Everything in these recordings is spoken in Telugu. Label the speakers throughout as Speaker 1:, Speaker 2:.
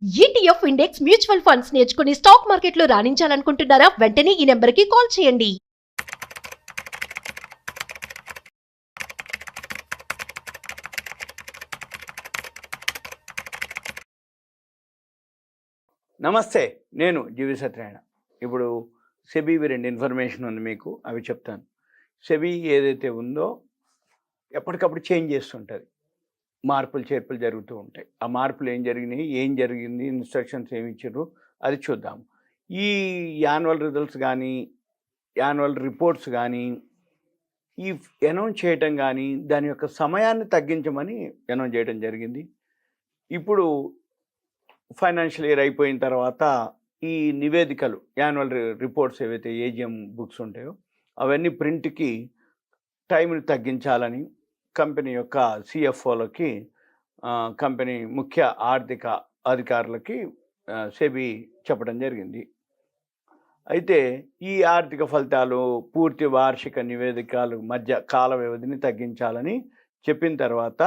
Speaker 1: ఈటీఎఫ్ ఇండెక్స్ మ్యూచువల్ ఫండ్స్ నేర్చుకుని స్టాక్ మార్కెట్లో రాణించాలనుకుంటున్నారా? వెంటనే ఈ నెంబర్కి కాల్ చేయండి.
Speaker 2: నమస్తే, నేను జీవి సత్యనారాయణ. ఇప్పుడు సెబీవి 2 ఇన్ఫర్మేషన్ ఉంది మీకు, అవి చెప్తాను. సెబీ ఏదైతే ఉందో ఎప్పటికప్పుడు చేంజ్ చేస్తుంటుంది, మార్పులు చేర్పులు జరుగుతూ ఉంటాయి. ఆ మార్పులు ఏం జరిగినాయి, ఏం జరిగింది, ఇన్స్ట్రక్షన్స్ ఏమి ఇచ్చారు, అది చూద్దాం. ఈ యాన్యువల్ రిజల్ట్స్ కానీ, యాన్యువల్ రిపోర్ట్స్ కానీ, ఈ అనౌన్స్ చేయటం కానీ, దాని యొక్క సమయాన్ని తగ్గించమని అనౌన్స్ చేయడం జరిగింది. ఇప్పుడు ఫైనాన్షియల్ ఇయర్ అయిపోయిన తర్వాత ఈ నివేదికలు, యాన్యువల్ రిపోర్ట్స్ ఏవైతే ఏజిఎం బుక్స్ ఉంటాయో అవన్నీ ప్రింట్కి టైంని తగ్గించాలని కంపెనీ యొక్క సిఎఫ్ఓలకి, కంపెనీ ముఖ్య ఆర్థిక అధికారులకి సెబీ చెప్పడం జరిగింది. అయితే ఈ ఆర్థిక ఫలితాలు, పూర్తి వార్షిక నివేదికలు మధ్య కాల వ్యవధిని తగ్గించాలని చెప్పిన తర్వాత,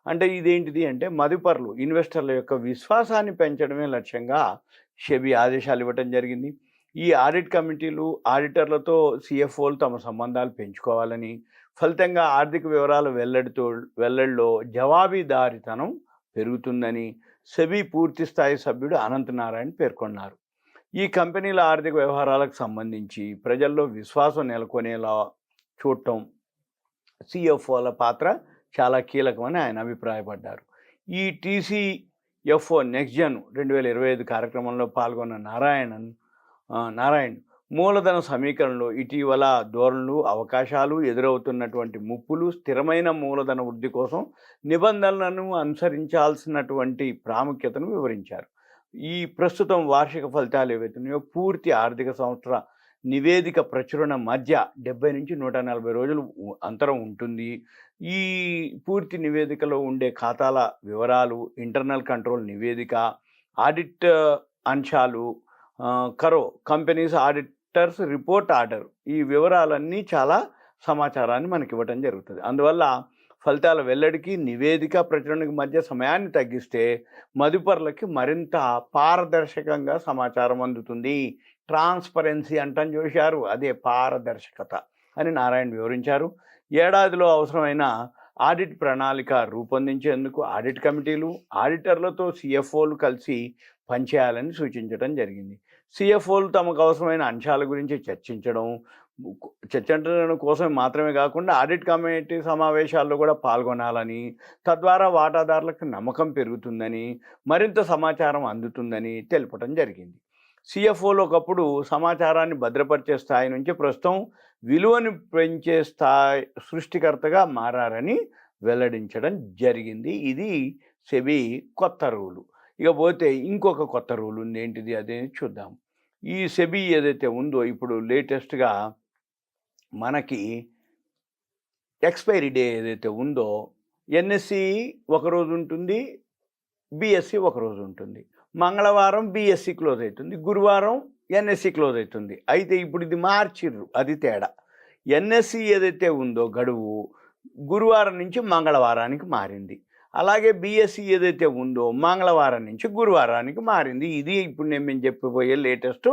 Speaker 2: అంటే ఇదేంటిది అంటే మదుపరులు, ఇన్వెస్టర్ల యొక్క విశ్వాసాన్ని పెంచడమే లక్ష్యంగా సెబీ ఆదేశాలు ఇవ్వటం జరిగింది. ఈ ఆడిట్ కమిటీలు, ఆడిటర్లతో సిఎఫ్ఓలు తమ సంబంధాలు పెంచుకోవాలని, ఫలితంగా ఆర్థిక వివరాలు వెల్లడిలో జవాబుదారీతనం పెరుగుతుందని సెబీ పూర్తి స్థాయి సభ్యుడు అనంత నారాయణ పేర్కొన్నారు. ఈ కంపెనీల ఆర్థిక వ్యవహారాలకు సంబంధించి ప్రజల్లో విశ్వాసం నెలకొనేలా చూడటం సిఎఫ్ఓల పాత్ర చాలా కీలకమని ఆయన అభిప్రాయపడ్డారు. ఈ టీసీఎఫ్ఓ నెక్స్ట్ జన్ 2025 కార్యక్రమంలో పాల్గొన్న నారాయణ్ మూలధన సమీకరణలో ఇటీవల ధోరణులు, అవకాశాలు, ఎదురవుతున్నటువంటి ముప్పులు, స్థిరమైన మూలధన వృద్ధి కోసం నిబంధనలను అనుసరించాల్సినటువంటి ప్రాముఖ్యతను వివరించారు. ఈ ప్రస్తుతం వార్షిక ఫలితాలు ఏవైతున్నాయో పూర్తి ఆర్థిక సంవత్సర నివేదిక ప్రచురణ మధ్య 70 నుంచి 140 రోజులు అంతరం ఉంటుంది. ఈ పూర్తి నివేదికలో ఉండే ఖాతాల వివరాలు, ఇంటర్నల్ కంట్రోల్ నివేదిక, ఆడిట్ అంశాలు, కంపెనీస్ ఆడిటర్స్ రిపోర్ట్ ఆర్డర్, ఈ వివరాలన్నీ చాలా సమాచారాన్ని మనకి ఇవ్వటం జరుగుతుంది. అందువల్ల ఫలితాల వెల్లడికి, నివేదిక ప్రచురణకి మధ్య సమయాన్ని తగ్గిస్తే మదుపరులకి మరింత పారదర్శకంగా సమాచారం అందుతుంది. ట్రాన్స్పరెన్సీ అంటం చూశారు, అదే పారదర్శకత అని నారాయణ వివరించారు. ఏడాదిలో అవసరమైన ఆడిట్ ప్రణాళిక రూపొందించేందుకు ఆడిట్ కమిటీలు, ఆడిటర్లతో సిఎఫ్ఓలు కలిసి పనిచేయాలని సూచించడం జరిగింది. సిఎఫ్ఓలు తమకు అవసరమైన అంశాల గురించి చర్చించడం కోసం మాత్రమే కాకుండా ఆడిట్ కమిటీ సమావేశాల్లో కూడా పాల్గొనాలని, తద్వారా వాటాదారులకు నమ్మకం పెరుగుతుందని, మరింత సమాచారం అందుతుందని తెలపడం జరిగింది. సిఎఫ్ఓలు ఒకప్పుడు సమాచారాన్ని భద్రపరిచే స్థాయి నుంచి ప్రస్తుతం విలువను పెంచే స్థాయి సృష్టికర్తగా మారారని వెల్లడించడం జరిగింది. ఇది సెబీ కొత్త రూలు. ఇకపోతే ఇంకొక కొత్త రూల్ ఉంది, ఏంటిది అదే చూద్దాం. ఈ సెబీ ఏదైతే ఉందో ఇప్పుడు లేటెస్ట్గా మనకి ఎక్స్పైరీ డే ఏదైతే ఉందో, ఎన్ఎస్సి ఒకరోజు ఉంటుంది, బిఎస్సి ఒకరోజు ఉంటుంది. మంగళవారం బిఎస్సి క్లోజ్ అవుతుంది, గురువారం ఎన్ఎస్సి క్లోజ్ అవుతుంది. అయితే ఇప్పుడు ఇది మార్చిర్రు, అది తేడా. ఎన్ఎస్సి ఏదైతే ఉందో గడువు గురువారం నుంచి మంగళవారానికి మారింది. అలాగే బిఎస్సి ఏదైతే ఉందో మంగళవారం నుంచి గురువారానికి మారింది. ఇది ఇప్పుడు మేము చెప్పబోయే లేటెస్ట్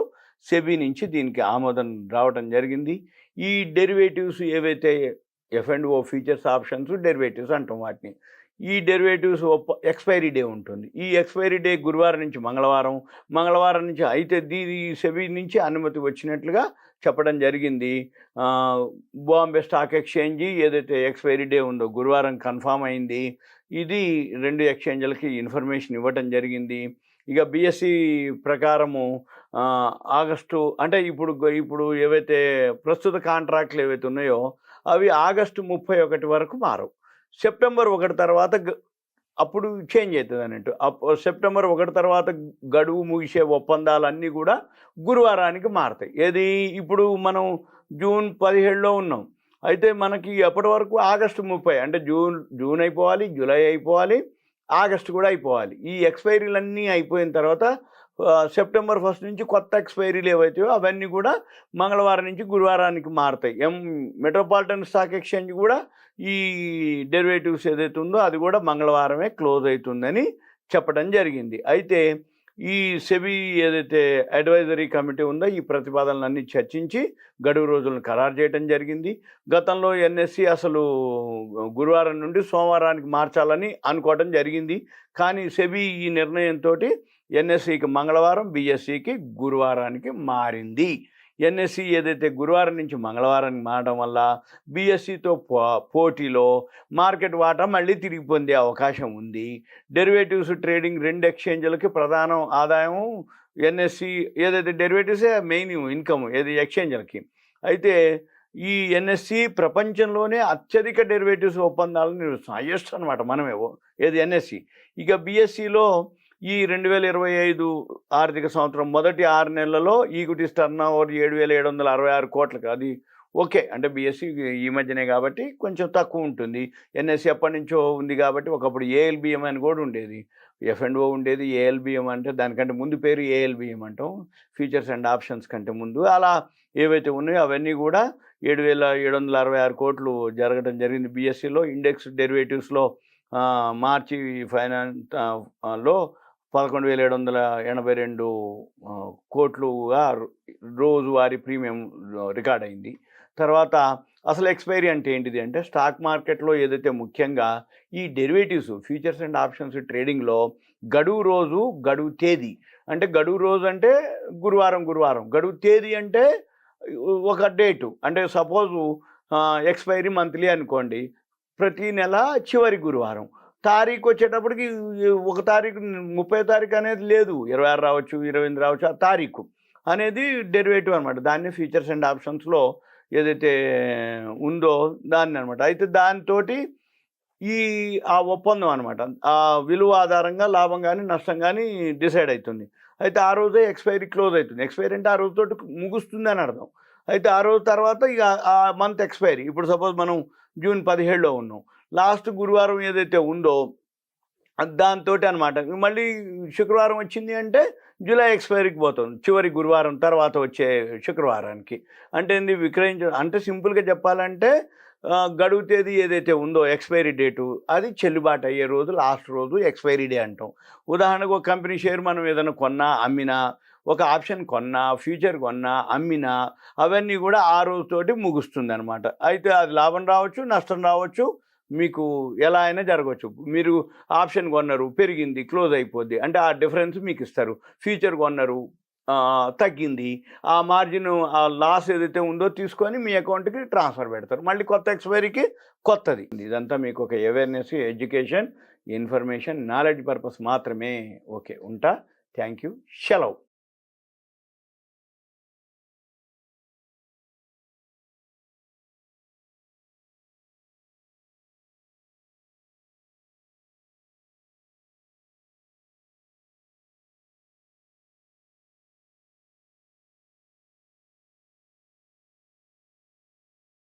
Speaker 2: సెబీ నుంచి దీనికి ఆమోదం రావడం జరిగింది. ఈ డెరివేటివ్స్ ఏవైతే ఎఫ్&ఓ ఫీచర్స్, ఆప్షన్స్, డెరివేటివ్స్ అంటాం వాటిని. ఈ డెరివేటివ్స్ ఎక్స్పైరీ డే ఉంటుంది. ఈ ఎక్స్పైరీ డే గురువారం నుంచి మంగళవారం నుంచి. అయితే దీని సెబీ నుంచి అనుమతి వచ్చినట్లుగా చెప్పడం జరిగింది. బాంబే స్టాక్ ఎక్స్చేంజ్ ఏదైతే ఎక్స్పైరీ డే ఉందో గురువారం కన్ఫామ్ అయింది. ఇది 2 ఎక్స్చేంజ్లకి ఇన్ఫర్మేషన్ ఇవ్వటం జరిగింది. ఇక బిఎస్సి ప్రకారము ఆగస్టు, అంటే ఇప్పుడు ఏవైతే ప్రస్తుత కాంట్రాక్ట్లు ఏవైతే ఉన్నాయో అవి ఆగస్టు 31 వరకు మారవు. సెప్టెంబర్ 1 తర్వాత అప్పుడు చేంజ్ అవుతుంది అన్నట్టు. సెప్టెంబర్ 1 తర్వాత గడువు ముగిసే ఒప్పందాలన్నీ కూడా గురువారానికి మారుతాయి. ఏది ఇప్పుడు మనం జూన్ 17లో ఉన్నాం. అయితే మనకి ఎప్పటి వరకు ఆగస్టు 30, అంటే జూన్ అయిపోవాలి, జూలై అయిపోవాలి, ఆగస్టు కూడా అయిపోవాలి. ఈ ఎక్స్పైరీలన్నీ అయిపోయిన తర్వాత సెప్టెంబర్ 1 నుంచి కొత్త ఎక్స్పైరీలు ఏవైతాయో అవన్నీ కూడా మంగళవారం నుంచి గురువారానికి మారుతాయి. మెట్రోపాలిటన్ స్టాక్ ఎక్స్చేంజ్ కూడా ఈ డెరివేటివ్స్ ఏదైతే ఉందో అది కూడా మంగళవారమే క్లోజ్ అవుతుందని చెప్పడం జరిగింది. అయితే ఈ సెబీ ఏదైతే అడ్వైజరీ కమిటీ ఉందో ఈ ప్రతిపాదనలన్నీ చర్చించి గడువు రోజులను ఖరారు చేయడం జరిగింది. గతంలో ఎన్ఎస్సి అసలు గురువారం నుండి సోమవారానికి మార్చాలని అనుకోవడం జరిగింది. కానీ సెబీ ఈ నిర్ణయంతో ఎన్ఎస్సికి మంగళవారం, బిఎస్సికి గురువారానికి మారింది. ఎన్ఎస్సి ఏదైతే గురువారం నుంచి మంగళవారానికి మారడం వల్ల బిఎస్సితో పోటీలో మార్కెట్ వాటా మళ్ళీ తిరిగి పొందే అవకాశం ఉంది. డెరివేటివ్స్ ట్రేడింగ్ 2 ఎక్స్చేంజ్లకి ప్రధాన ఆదాయం ఎన్ఎస్సి ఏదైతే డెరివేటివ్సే మెయిన్ ఇన్కమ్ ఏది ఎక్స్చేంజ్లకి. అయితే ఈ ఎన్ఎస్సి ప్రపంచంలోనే అత్యధిక డెరివేటివ్స్ ఒప్పందాలను నిర్వహిస్తుంది, హైయెస్ట్ అనమాట మనమే ఏది ఎన్ఎస్సి. ఇక బిఎస్సిలో ఈ 2025 ఆర్థిక సంవత్సరం మొదటి 6 నెలలలో ఈక్విటీస్ టర్న్ ఓవర్ 7,766 కోట్లకి, అది ఓకే. అంటే బిఎస్సి ఈ మధ్యనే కాబట్టి కొంచెం తక్కువ ఉంటుంది. ఎన్ఎస్సి ఎప్పటి నుంచో ఉంది కాబట్టి ఒకప్పుడు ఏఎల్బిఎం అని కూడా ఉండేది, ఎఫ్ఎండ్ఓ ఉండేది. ఏఎల్బిఎం అంటే దానికంటే ముందు పేరు ఏఎల్బిఎం అంటాం, ఫ్యూచర్స్ అండ్ ఆప్షన్స్ కంటే ముందు. అలా ఏవైతే ఉన్నాయో అవన్నీ కూడా 7,766 కోట్లు జరగడం జరిగింది బిఎస్సిలో. ఇండెక్స్ డెరివేటివ్స్లో మార్చి ఫైనాన్స్లో 11,782 కోట్లుగా రోజువారీ ప్రీమియం రికార్డ్ అయింది. తర్వాత అసలు ఎక్స్పైరీ అంటే ఏంటిది అంటే స్టాక్ మార్కెట్లో ఏదైతే ముఖ్యంగా ఈ డెరివేటివ్స్ ఫ్యూచర్స్ అండ్ ఆప్షన్స్ ట్రేడింగ్లో గడువు రోజు, గడువు తేదీ. అంటే గడువు రోజు అంటే గురువారం, గడువు తేదీ అంటే ఒక డేటు. అంటే సపోజు ఎక్స్పైరీ మంత్లీ అనుకోండి, ప్రతి నెల చివరి గురువారం. తారీఖు వచ్చేటప్పటికి 1 తారీఖు 30 తారీఖు అనేది లేదు, 26 రావచ్చు, 28 రావచ్చు. ఆ తారీఖు అనేది డెరివేటివ్ అనమాట. దాన్ని ఫ్యూచర్స్ అండ్ ఆప్షన్స్లో ఏదైతే ఉందో దాన్ని అనమాట. అయితే దాంతో ఆ ఒప్పందం అనమాట, ఆ విలువ ఆధారంగా లాభం కానీ నష్టం కానీ డిసైడ్ అవుతుంది. అయితే ఆ రోజే ఎక్స్పైరీ క్లోజ్ అవుతుంది. ఎక్స్పైరీ అంటే ఆ రోజుతోటి ముగుస్తుంది అని అర్థం. అయితే ఆ రోజు తర్వాత ఇక ఆ మంత్ ఎక్స్పైరీ. ఇప్పుడు సపోజ్ మనం జూన్ 17లో ఉన్నాం, లాస్ట్ గురువారం ఏదైతే ఉందో దాంతో అనమాట. మళ్ళీ శుక్రవారం వచ్చింది అంటే జూలై ఎక్స్పైరీకి పోతుంది, చివరి గురువారం తర్వాత వచ్చే శుక్రవారానికి. అంటే అంటే సింపుల్గా చెప్పాలంటే గడువు తేదీ ఏదైతే ఉందో ఎక్స్పైరీ డేటు, అది చెల్లుబాటు అయ్యే రోజు లాస్ట్ రోజు ఎక్స్పైరీ డే అంటాం. ఉదాహరణకు ఒక కంపెనీ షేర్ మనం ఏదైనా కొన్నా, అమ్మినా, ఒక ఆప్షన్ కొన్నా, ఫ్యూచర్ కొన్నా, అమ్మినా, అవన్నీ కూడా ఆ రోజుతోటి ముగుస్తుంది అనమాట. అయితే అది లాభం రావచ్చు, నష్టం రావచ్చు, మీకు ఎలా అయినా జరగవచ్చు. మీరు ఆప్షన్ కొన్నారు, పెరిగింది, క్లోజ్ అయిపోద్ది అంటే ఆ డిఫరెన్స్ మీకు ఇస్తారు. ఫ్యూచర్ కొన్నారు, తగ్గింది, ఆ మార్జిన్, ఆ లాస్ ఏదైతే ఉందో తీసుకొని మీ అకౌంట్కి ట్రాన్స్ఫర్ పెడతారు. మళ్ళీ కొత్త ఎక్స్పైరీకి కొత్తది. ఇదంతా మీకు ఒక awareness, education, information, knowledge purpose మాత్రమే. ఓకే, ఉంటా. Thank you. సెలవు.